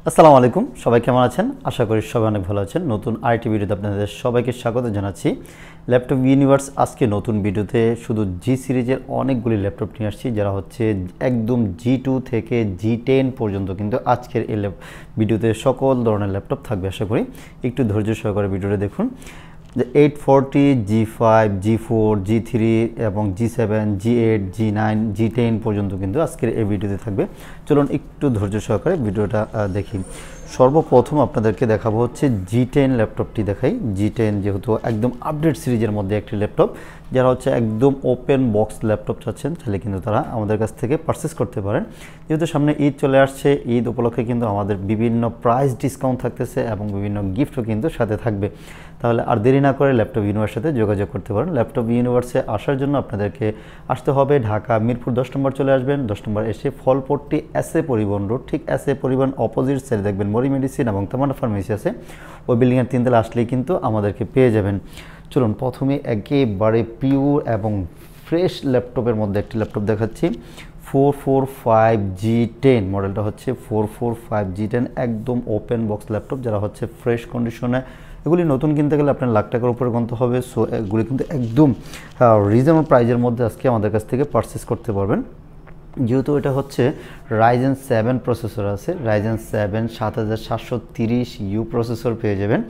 আসসালামু আলাইকুম, সবাই কেমন আছেন? আশা করি সবাই অনেক ভালো আছেন। নতুন আইটি ভিডিওতে আপনাদের সবাইকে স্বাগত জানাচ্ছি। ল্যাপটপ ইউনিভার্স আজকে নতুন ভিডিওতে শুধু জি সিরিজের অনেকগুলি ল্যাপটপ নিয়ে আসছি, যারা হচ্ছে একদম G2 থেকে G10 পর্যন্ত কিন্তু আজকের এই ভিডিওতে সকল ধরনের ল্যাপটপ থাকবে। আশা করি একটু ধৈর্য সহকারে ভিডিওটা দেখুন। যে 840, G5, G4, G3 এবং G7, G8, G9, G10 পর্যন্ত কিন্তু আজকের এই ভিডিওতে থাকবে। চলুন একটু ধৈর্য সহকারে ভিডিওটা দেখি। সর্বপ্রথম আপনাদেরকে দেখাবো হচ্ছে G10 ল্যাপটপটি দেখাই। G10 যেহেতু একদম আপডেট সিরিজের মধ্যে একটি ল্যাপটপ, যারা হচ্ছে একদম ওপেন বক্স ল্যাপটপ চাচ্ছেন তাহলে কিন্তু তারা আমাদের কাছ থেকে পারচেস করতে পারেন। যেহেতু সামনে ঈদ চলে আসছে, ঈদ উপলক্ষে কিন্তু আমাদের বিভিন্ন প্রাইস ডিসকাউন্ট থাকতেছে এবং বিভিন্ন গিফটও কিন্তু সাথে থাকবে। তাহলে আর দেরি না করে ল্যাপটপ ইউনিভার্সের সাথে যোগাযোগ করতে পারেন। ল্যাপটপ ইউনিভার্সে আসার জন্য আপনাদেরকে আসতে হবে ঢাকা মিরপুর 10 নম্বর চলে আসবেন। 10 নম্বর এসে ফলপট্টি এসএ পরিবহন রোড, ঠিক এসএ পরিবহন অপোজিট সাইডে দেখবেন মরি মেডিসিন এবং তামান্না ফার্মেসি আছে। ওই বিল্ডিংয়ের 3 তলা আসলেই কিন্তু আমাদেরকে পেয়ে যাবেন। চলুন প্রথমে একেবারে পিওর এবং ফ্রেশ ল্যাপটপের মধ্যে একটি ল্যাপটপ দেখাচ্ছি। 445G10 মডেলটা হচ্ছে 445G10, একদম ওপেন বক্স ল্যাপটপ, যারা হচ্ছে ফ্রেশ কন্ডিশনে। এগুলি নতুন কিনতে গেলে আপনার লাখ টাকার উপরে গুনতে হবে। সো এগুলি কিন্তু একদম রিজনেবল প্রাইজের মধ্যে আজকে আমাদের কাছ থেকে পারচেস করতে পারবেন। যেহেতু এটা হচ্ছে Ryzen 7 প্রসেসর আছে, Ryzen 7 7730U প্রসেসর পেয়ে যাবেন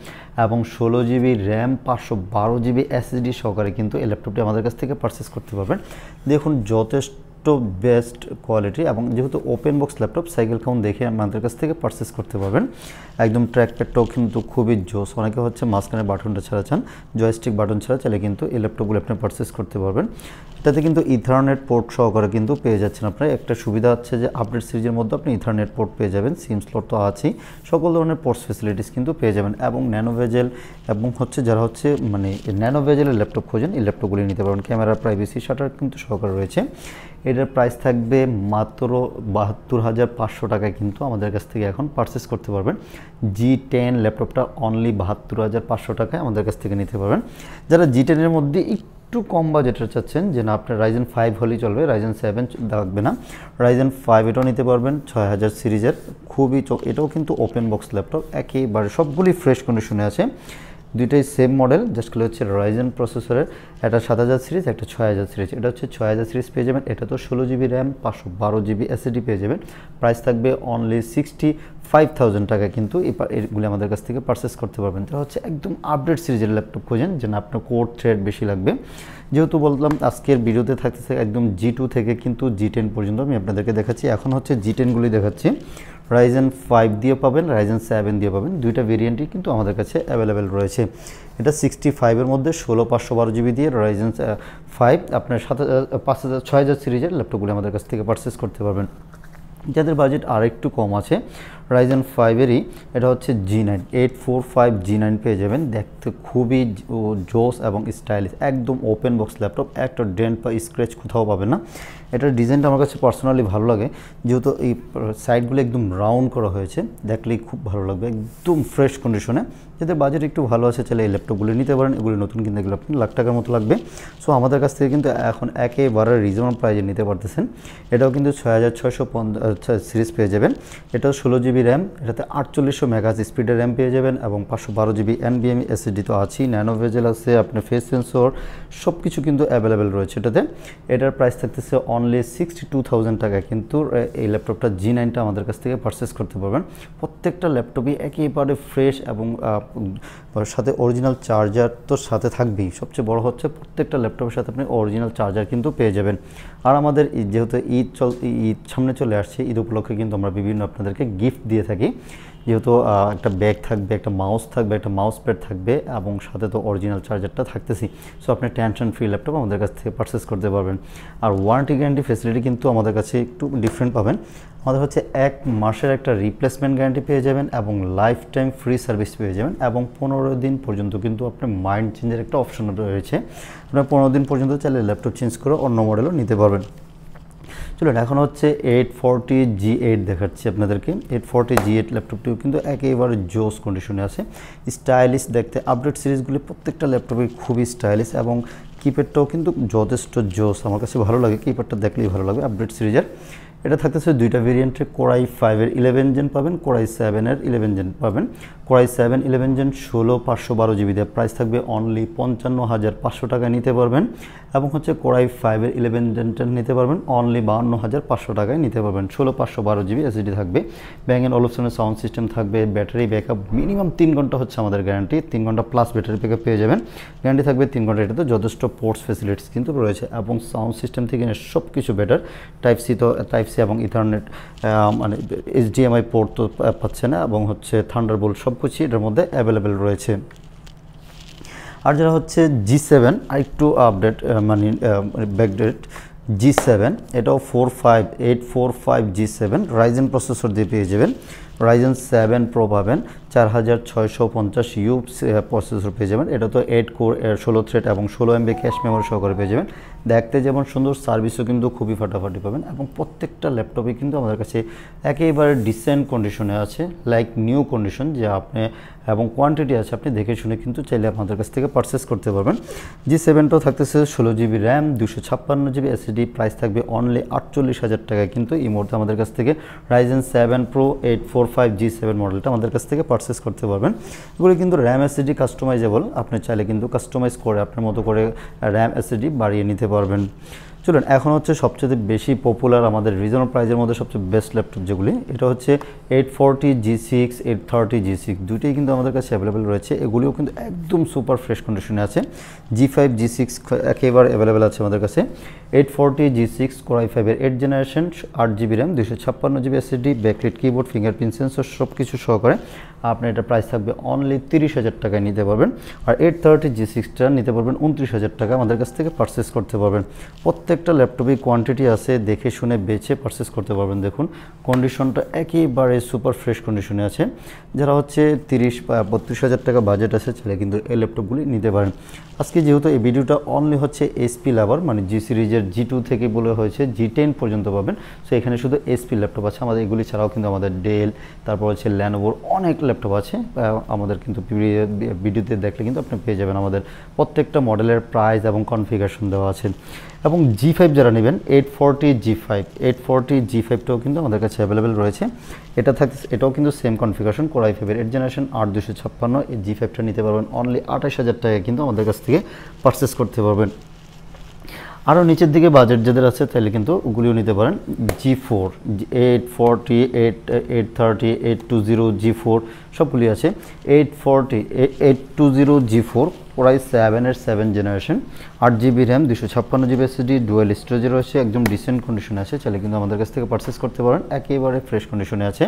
এবং 16GB র্যাম 512GB SSD সহকারে কিন্তু এই ল্যাপটপটি আমাদের কাছ থেকে পারচেস করতে পারবেন। দেখুন যথেষ্ট বেস্ট কোয়ালিটি, এবং যেহেতু open box laptop cycle count দেখে আমাদের কাছ থেকে পারচেস করতে পারবেন। একদম ট্র্যাকপ্যাডটাও কিন্তু খুবই জোস। অনেকে হচ্ছে মাঝখানে বাটনটা ছাড়া চান, জয়স্টিক বাটন ছাড়া চাইলে কিন্তু এই ল্যাপটপগুলো আপনি পারচেস করতে পারবেন। এটাতে কিন্তু ইথারনেট পোর্ট সহকারে কিন্তু পেয়ে যাচ্ছেন। আপনার একটা সুবিধা হচ্ছে যে আপডেট সিরিজের মধ্যে আপনি ইথারনেট পোর্ট পেয়ে যাবেন, সিম স্লট তো আছেই, সকল ধরনের পোর্টস ফ্যাসিলিটিস কিন্তু পেয়ে যাবেন। এবং ন্যানোভেজেল এবং হচ্ছে যারা হচ্ছে মানে ন্যানোভেজেলের ল্যাপটপ খোঁজেন এই ল্যাপটপগুলি নিতে পারবেন। ক্যামেরা প্রাইভেসি শাটার কিন্তু সহকারে রয়েছে। এটার প্রাইস থাকবে মাত্র 72,500 টাকায় কিন্তু আমাদের কাছ থেকে এখন পারচেস করতে পারবেন। G10 ল্যাপটপটা অনলি 72,500 টাকায় আমাদের কাছ থেকে নিতে পারবেন। যারা G10 এর মধ্যে একটু কম বাজেটের চাচ্ছেন, যে না আপনার Ryzen 5 হলেই চলবে, Ryzen 7 লাগবে না, Ryzen 5 এটাও নিতে পারবেন 6000 সিরিজের। খুবই এটাও কিন্তু ওপেন বক্স ল্যাপটপ, একেবারে সবগুলি ফ্রেশ কন্ডিশনে আছে। দুইটাই সেম মডেল, জাস্ট হচ্ছে Ryzen প্রসেসরের, একটা 7000 সিরিজ, একটা 6000 সিরিজ। এটা হচ্ছে 6000 সিরিজ পেয়ে যাবেন। এটা তো 16GB র্যাম 512GB SSD পেয়ে যাবেন। প্রাইস থাকবে অনলি 65,000 টাকা কিন্তু এগুলি আমাদের কাছ থেকে পারচেস করতে পারবেন। এটা হচ্ছে একদম আপডেট সিরিজের ল্যাপটপ খোঁজেন, যে না আপনার কোর থ্রেড বেশি লাগবে। যেহেতু বললাম আজকের ভিডিওতে থাকতেছে একদম G2 থেকে কিন্তু G10 পর্যন্ত আমি আপনাদেরকে দেখাচ্ছি। এখন হচ্ছে G10গুলি দেখাচ্ছি। Ryzen 5 দিয়ে পাবেন, Ryzen 7 দিয়ে পাবেন, দুইটা ভেরিয়েন্টই কিন্তু আমাদের কাছে অ্যাভেলেবেল রয়েছে। এটা 65-এর মধ্যে 16/512GB দিয়ে Ryzen 5 আপনার 6000 সিরিজের ল্যাপটপগুলি আমাদের কাছ থেকে পারচেস করতে পারবেন। যাদের বাজেট আর একটু কম আছে, Ryzen 5-এরই এটা হচ্ছে G9, 845G9 পেয়ে যাবেন। দেখতে খুবই জোস এবং স্টাইলিশ, একদম ওপেন বক্স ল্যাপটপ, একটা ডেন্ট বা স্ক্র্যাচ কোথাও পাবে না। এটার ডিজাইনটা আমার কাছে পার্সোনালি ভালো লাগে, যেহেতু এই সাইডগুলো একদম রাউন্ড করা হয়েছে, দেখলেই খুব ভালো লাগবে, একদম ফ্রেশ কন্ডিশনে। যাদের বাজেট একটু ভালো আছে চাইলে এই ল্যাপটপগুলি নিতে পারেন। এগুলি নতুন কিনতে গেলে আপনি লাখ টাকার মতো লাগবে। সো আমাদের কাছ থেকে কিন্তু এখন একেবারে রিজনেবল প্রাইজে নিতে পারতেছেন। এটাও কিন্তু 6650 সিরিজ পেয়ে যাবেন। এটাও 16GB র্যাম, এটাতে 4800 মেগাহার্জ স্পিডের র্যাম পেয়ে যাবেন এবং 512GB NVMe SSD তো আছেই, ন্যানোভেজেল আছে, আপনার ফেস সেন্সর সব কিছু কিন্তু অ্যাভেলেবেল রয়েছে এটাতে। এটার প্রাইস থাকতেছে অনলি 62,000 টাকা কিন্তু এই ল্যাপটপটা G9টা আমাদের কাছ থেকে পারচেস করতে পারবেন। প্রত্যেকটা ল্যাপটপই একেবারে ফ্রেশ এবং সাথে অরিজিনাল চার্জার তো সাথে থাকবেই। সবচেয়ে বড় হচ্ছে প্রত্যেকটা ল্যাপটপের সাথে আপনি অরিজিনাল চার্জার কিন্তু পেয়ে যাবেন। আর আমাদের যেহেতু ঈদ সামনে চলে আসছে, ঈদ উপলক্ষে কিন্তু আমরা বিভিন্ন আপনাদেরকে গিফট দিয়ে থাকি। যেহেতু একটা ব্যাগ থাকবে, একটা মাউস থাকবে, একটা মাউস প্যাড থাকবে এবং সাথে তো অরিজিনাল চার্জারটা থাকতেছি। সো আপনি টেনশন ফ্রি ল্যাপটপ আমাদের কাছ থেকে পারচেস করতে পারবেন। আর ওয়ারেন্টি গ্যারান্টি ফেসিলিটি কিন্তু আমাদের কাছে একটু ডিফারেন্ট পাবেন। আমাদের হচ্ছে 1 মাসের একটা রিপ্লেসমেন্ট গ্যারান্টি পেয়ে যাবেন এবং লাইফ টাইম ফ্রি সার্ভিস পেয়ে যাবেন এবং 15 দিন পর্যন্ত কিন্তু আপনার মাইন্ড চেঞ্জের একটা অপশন রয়েছে। আপনার 15 দিন পর্যন্ত চাইলে ল্যাপটপ চেঞ্জ করে অন্য মডেলও নিতে পারবেন। চলুন এখন হচ্ছে 840G8 দেখাচ্ছি আপনাদেরকে। 840G8 ল্যাপটপটিও কিন্তু একেবারে জোস কন্ডিশনে আছে, স্টাইলিশ দেখতে। আপডেট সিরিজগুলি প্রত্যেকটা ল্যাপটপে খুবই স্টাইলিশ এবং কিপ্যাডটাও কিন্তু যথেষ্ট জোস, আমার কাছে ভালো লাগে, কিপ্যাডটা দেখলেই ভালো লাগবে আপডেট সিরিজের। এটা থাকতেছে দুইটা ভেরিয়েন্টে, কোরাই 5-এর 11 জেন পাবেন, কোরাই 7-এর 11 জেন পাবেন। কোরাই 7 11 জেন 16/512 জিবি দিয়ে প্রাইস থাকবে অনলি 55,500 টাকায় নিতে পারবেন। এবং হচ্ছে কোরাই 5-এর 11 জেনটা নিতে পারবেন অনলি 52,500 টাকায় নিতে পারবেন। 16/512 জিবি এসএসডি থাকবে, ব্যাং অ্যান্ড অলুপসনের সাউন্ড সিস্টেম থাকবে, ব্যাটারি ব্যাকআপ মিনিমাম 3 ঘন্টা হচ্ছে আমাদের গ্যারান্টি, 3 ঘন্টা প্লাস ব্যাটারি ব্যাকআপ পেয়ে যাবেন। গ্যারান্টি থাকবে 3 ঘন্টা, এটাতে যথেষ্ট পোর্টস ফেসিলিটিস কিন্তু রয়েছে এবং সাউন্ড সিস্টেম থেকে সব কিছু বেটার। টাইপ সি এবং ইথারনেট মানে HDMI পোর্ট তো পাচ্ছে না, এবং হচ্ছে থান্ডারবোল্ট সব কিছু এটার মধ্যে অ্যাভেলেবেল রয়েছে। আর যারা হচ্ছে G7 আরেকটু আপডেট মানে ব্যাকডেট G7, এটাও 845 G7 রাইজেন প্রসেসর দিয়ে পেয়ে যাবেন। রাইজেন 7 প্রো পাবেন, 4650U প্রসেসর পেয়ে যাবেন। এটা তো 8 কোর 16 থ্রেড এবং 16 MB ক্যাশ মেমোরি সহকারে পেয়ে যাবেন। দেখতে যেমন সুন্দর, সার্ভিসও কিন্তু খুবই ফাটাফাটি পাবেন। এবং প্রত্যেকটা ল্যাপটপে কিন্তু আমাদের কাছে একেবারে ডিসেন্ট কন্ডিশনে আছে, লাইক নিউ কন্ডিশন, যে আপনি এবং কোয়ান্টিটি আছে, আপনি দেখে শুনে কিন্তু চাইলে আপনাদের কাছ থেকে পারচেস করতে পারবেন। G7টাও থাকতেছে 16 GB RAM, 256 GB SSD, price থাকবে অনলি 48,000 টাকায় কিন্তু এই মুহূর্তে আমাদের কাছ থেকে রাইজেন 7 প্রো 845 G7 মডেলটা আমাদের কাছ থেকে পারচেস করতে পারবেন। এগুলো কিন্তু র্যাম এসএসডি কাস্টমাইজেবল, আপনি চাইলে কিন্তু কাস্টমাইজ করে আপনার মতো করে র্যাম এসএসডি বাড়িয়ে নিতে পারবেন। চলুন, এখন হচ্ছে সবচেয়ে বেশি পপুলার আমাদের রিজনেবল প্রাইজের মধ্যে সবচেয়ে বেস্ট ল্যাপটপ যেগুলি, এটা হচ্ছে 840 G6, 830 G6 দুটোই কিন্তু আমাদের কাছে অ্যাভেলেবেল রয়েছে। এগুলিও কিন্তু একদম সুপার ফ্রেশ কন্ডিশনে আছে। G5 G6 একেবারে অ্যাভেলেবেল আছে আমাদের কাছে। 840 G6 কোরাই 5-এর 8 generation, 8 GB RAM, 256 GB SSD, backlit keyboard, fingerprint sensor সব কিছু সহকারে আপনার এটা প্রাইস থাকবে অনলি 30,000 টাকায় নিতে পারবেন। আর 830 G6টা নিতে পারবেন 29,000 টাকা আমাদের কাছ থেকে পারচেস করতে পারবেন। প্রত্যেকটা ল্যাপটপে কোয়ান্টিটি আছে, দেখে শুনে বেছে পারচেস করতে পারবেন। দেখুন কন্ডিশনটা একেবারে সুপার ফ্রেশ কন্ডিশনে আছে। যারা হচ্ছে 30-32,000 টাকা বাজেট আছে, চাইলে কিন্তু এই ল্যাপটপগুলি নিতে পারেন। আজকে যেহেতু এই ভিডিওটা অনলি হচ্ছে এসপি লাভার, মানে জি সিরিজের G2 থেকে বলে হয়েছে G10 পর্যন্ত পাবেন। সো এখানে শুধু এসপি ল্যাপটপ আছে, আমাদের এগুলি ছাড়াও কিন্তু আমাদের ডেল, তারপর হচ্ছে ল্যানোভোর অনেক ল্যাপটপ আছে। আমাদের কিন্তু ভিডিওতে দেখলে কিন্তু আপনি পেয়ে যাবেন আমাদের প্রত্যেকটা মডেলের প্রাইস এবং কনফিগারেশন দেওয়া আছে। এবং G5 যারা নেবেন 840 G5টাও কিন্তু আমাদের কাছে অ্যাভেলেবেল রয়েছে। এটাও কিন্তু সেম কনফিগারেশন, কোরাই 5-এর 8 জেনারেশন, 8256। এই G5টা নিতে পারবেন অনলি 28,000 টাকায় কিন্তু আমাদের কাছ থেকে পারচেস করতে পারবেন। আরও নিচের দিকে বাজেট যাদের আছে তাহলে কিন্তু ওগুলিও নিতে পারেন। G4 840, 830, 820 G4 সবগুলি আছে। 820 G4 কোরাই 7-এর 7 generation, 8 GB RAM, 256 GB SSD, dual storage রয়েছে, একদম ডিসেন্ট কন্ডিশনে আছে, চাইলে কিন্তু আমাদের কাছ থেকে পারচেস করতে পারেন। একেবারে ফ্রেশ কন্ডিশনে আছে।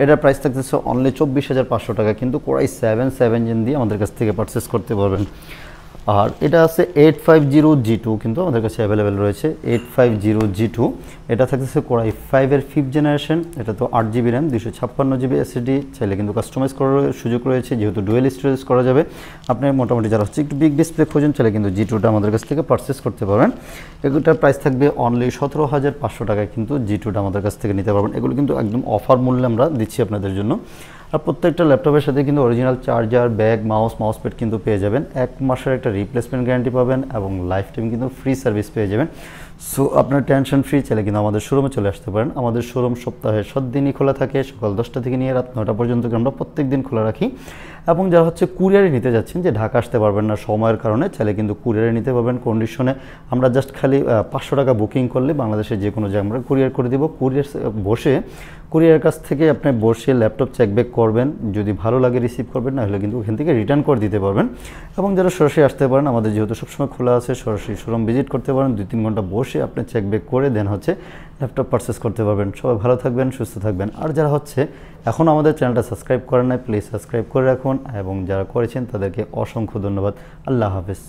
এটার প্রাইস থাকতেছে অনলি 24,500 টাকা কিন্তু কোরাই 7 জেন দিয়ে আমাদের কাছ থেকে পারচেস করতে পারবেন। আর এটা আছে 850 G2 কিন্তু আমাদের কাছে অ্যাভেলেবেল রয়েছে। 850 G2 এটা থাকতেছে কোরাই 5-এর 5th জেনারেশন, এটা তো 8 জিবি র্যাম, 256 জিবি এসএসডি, চাইলে কিন্তু কাস্টমাইজ করার সুযোগ রয়েছে, যেহেতু ডুয়েল স্টোরেজ করা যাবে। আপনি মোটামুটি যারা হচ্ছে একটু বিগ ডিসপ্লে খোঁজেন, চাইলে কিন্তু G2টা আমাদের কাছ থেকে পারচেস করতে পারবেন। এগুলোটার প্রাইস থাকবে অনলি 17,500 টাকায় কিন্তু G2টা আমাদের কাছ থেকে নিতে পারবেন। এগুলো কিন্তু একদম অফার মূল্যে আমরা দিচ্ছি আপনাদের জন্য। আর প্রত্যেকটা ল্যাপটপের সাথে কিন্তু অরিজিনাল চার্জার, ব্যাগ, মাউসপ্যাড কিন্তু পেয়ে যাবেন। 1 মাসের একটা রিপ্লেসমেন্ট গ্যারান্টি পাবেন এবং লাইফ টাইম কিন্তু ফ্রি সার্ভিস পেয়ে যাবেন। সো আপনার টেনশন ফ্রি, চাইলে কিন্তু আমাদের শোরুমে চলে আসতে পারেন। আমাদের শোরুম সপ্তাহে 7 দিনই খোলা থাকে, সকাল 10টা থেকে নিয়ে রাত 9টা পর্যন্ত আমরা প্রত্যেক দিন খোলা রাখি। এবং যারা হচ্ছে কুরিয়ারে নিতে যাচ্ছেন, যে ঢাকা আসতে পারবেন না সময়ের কারণে, চাইলে কিন্তু কুরিয়ারে নিতে পারবেন কন্ডিশনে। আমরা জাস্ট খালি 500 টাকা বুকিং করলে বাংলাদেশের যে কোনো জায়গায় আমরা কুরিয়ার করে দেবো। কুরিয়ারের কাছ থেকে আপনি বসে ল্যাপটপ চেক ব্যাক করবেন, যদি ভালো লাগে রিসিভ করবেন, না হলে কিন্তু ওখান থেকে রিটার্ন করে দিতে পারবেন। এবং যারা সরাসরি আসতে পারেন, আমাদের যেহেতু সবসময় খোলা আছে, সরাসরি শোরুম ভিজিট করতে পারেন, 2-3 ঘন্টা বসে আপনি চেক ব্যাক করে দেন হচ্ছে ল্যাপটপ পারচেস করতে পারবেন। সবাই ভালো থাকবেন, সুস্থ থাকবেন। আর যারা হচ্ছে এখন আমাদের চ্যানেলটা সাবস্ক্রাইব করেন নাই, প্লিজ সাবস্ক্রাইব করে রাখুন, এবং যারা করেছেন তাদেরকে অসংখ্য ধন্যবাদ। আল্লাহ হাফেজ।